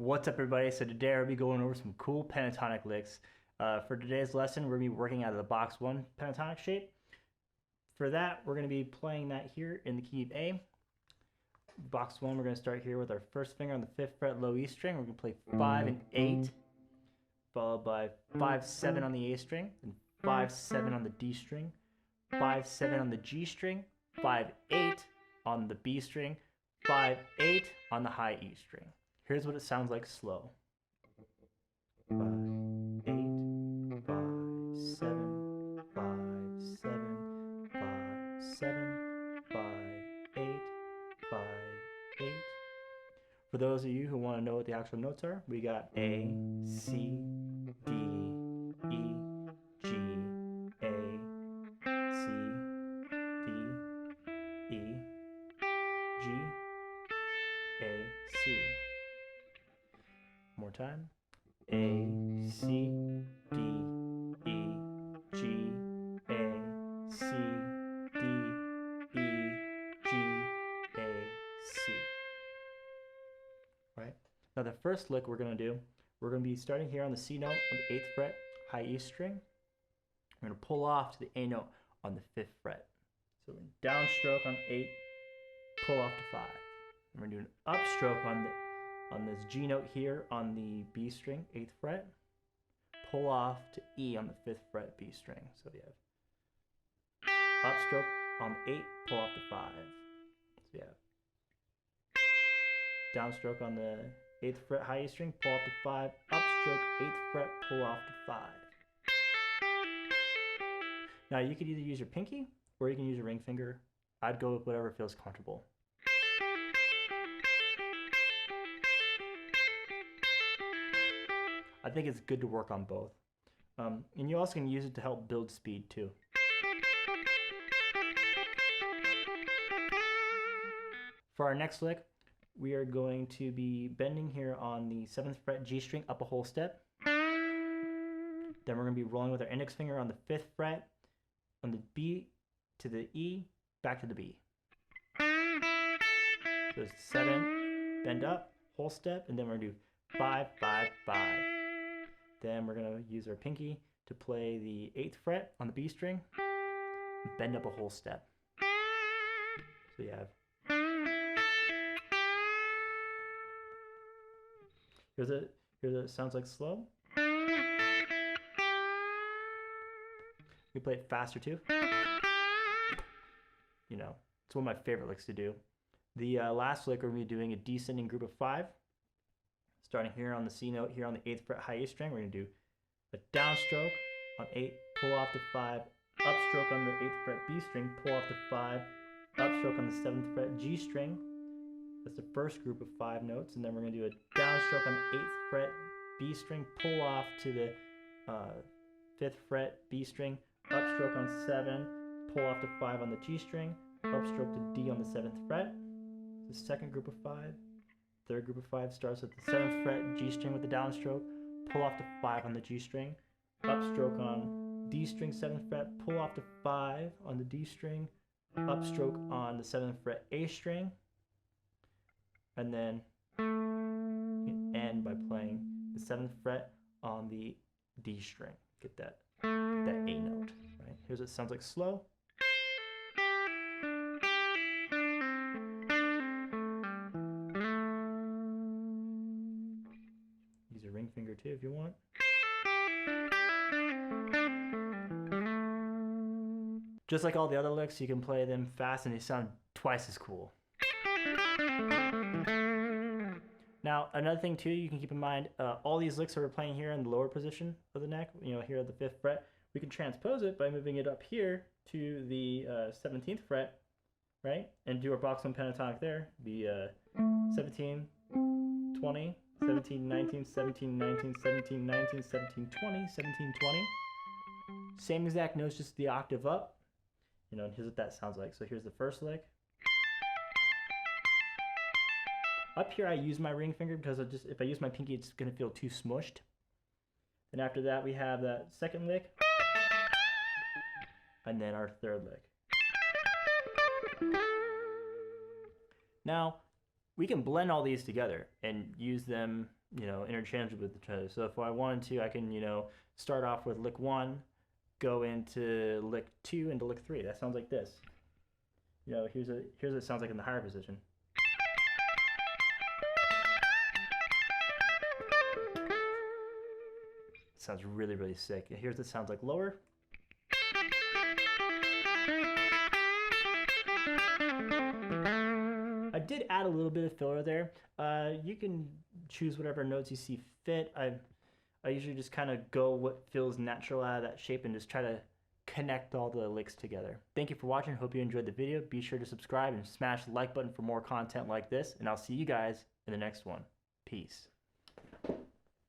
What's up, everybody? So today I'll be going over some cool pentatonic licks. For today's lesson, we're going to be working out of the box 1 pentatonic shape. For that, we're going to be playing that here in the key of A. Box 1, we're going to start here with our first finger on the 5th fret low E string. We're going to play 5 and 8, followed by 5, 7 on the A string, and 5, 7 on the D string, 5, 7 on the G string, 5, 8 on the B string, 5, 8 on the high E string. Here's what it sounds like slow. 5, 8, 5, 7, 5, 7, 5, 7, 5, 8, 5, 8. For those of you who want to know what the actual notes are, we got A, C, D, E, G, A, C, D, E, G, A, C. More time. A, C, D, E, G, A, C, D, E, G, A, C. Right? Now the first lick we're going to do, we're going to be starting here on the C note on the 8th fret, high E string. We're going to pull off to the A note on the 5th fret. So we're going to downstroke on 8, pull off to 5. And we're doing an upstroke on this G note here on the B string, 8th fret, pull off to E on the 5th fret B string. So we have upstroke on 8, pull off to 5. So we have downstroke on the 8th fret high E string, pull off to 5, upstroke 8th fret, pull off to 5. Now you could either use your pinky or you can use your ring finger. I'd go with whatever feels comfortable. I think it's good to work on both. And you also can use it to help build speed too. For our next lick, we are going to be bending here on the 7th fret G string up a whole step. Then we're going to be rolling with our index finger on the 5th fret, on the B to the E, back to the B. So it's 7, bend up, whole step, and then we're going to do 5, 5, 5. Then we're going to use our pinky to play the 8th fret on the B string, and bend up a whole step. So you have. Here's it sounds like slow. We play it faster too. You know, it's one of my favorite licks to do. The last lick, we're going to be doing a descending group of 5. Starting here on the C note, here on the 8th fret high E string, we're going to do a downstroke on 8, pull off to 5, upstroke on the 8th fret B string, pull off to 5, upstroke on the 7th fret G string. That's the first group of 5 notes, and then we're going to do a downstroke on the 8th fret B string, pull off to the 5th fret B string, upstroke on 7, pull off to 5 on the G string, upstroke to D on the 7th fret. The second group of 5. Third group of 5 starts at the 7th fret G string with the downstroke, pull off to 5 on the G string, upstroke on D string 7th fret, pull off to 5 on the D string, upstroke on the 7th fret A string, and then you end by playing the 7th fret on the D string. Get that A note. Right? Here's what it sounds like slow. Use your ring finger too if you want. Just like all the other licks, you can play them fast and they sound twice as cool. Now, another thing too, you can keep in mind, all these licks that we're playing here in the lower position of the neck, you know, here at the 5th fret, we can transpose it by moving it up here to the 17th fret, right? And do our box 1 pentatonic there. Be 17, 20, 17, 19, 17, 19, 17, 19, 17, 20, 17, 20. Same exact notes, just the octave up. You know, and here's what that sounds like. So here's the first lick. Up here I use my ring finger because if I use my pinky it's going to feel too smushed. Then after that we have that second lick. And then our third lick. Now, we can blend all these together and use them you know, interchangeable with each other. So if I wanted to, I can, you know, start off with lick 1, go into lick 2, into lick 3. That sounds like this. You know, here's what it sounds like in the higher position. It sounds really, really sick. Here's what it sounds like lower. I did add a little bit of filler there. You can choose whatever notes you see fit. I usually just kind of go what feels natural out of that shape and just try to connect all the licks together. Thank you for watching. Hope you enjoyed the video. Be sure to subscribe and smash the like button for more content like this, and I'll see you guys in the next one. Peace.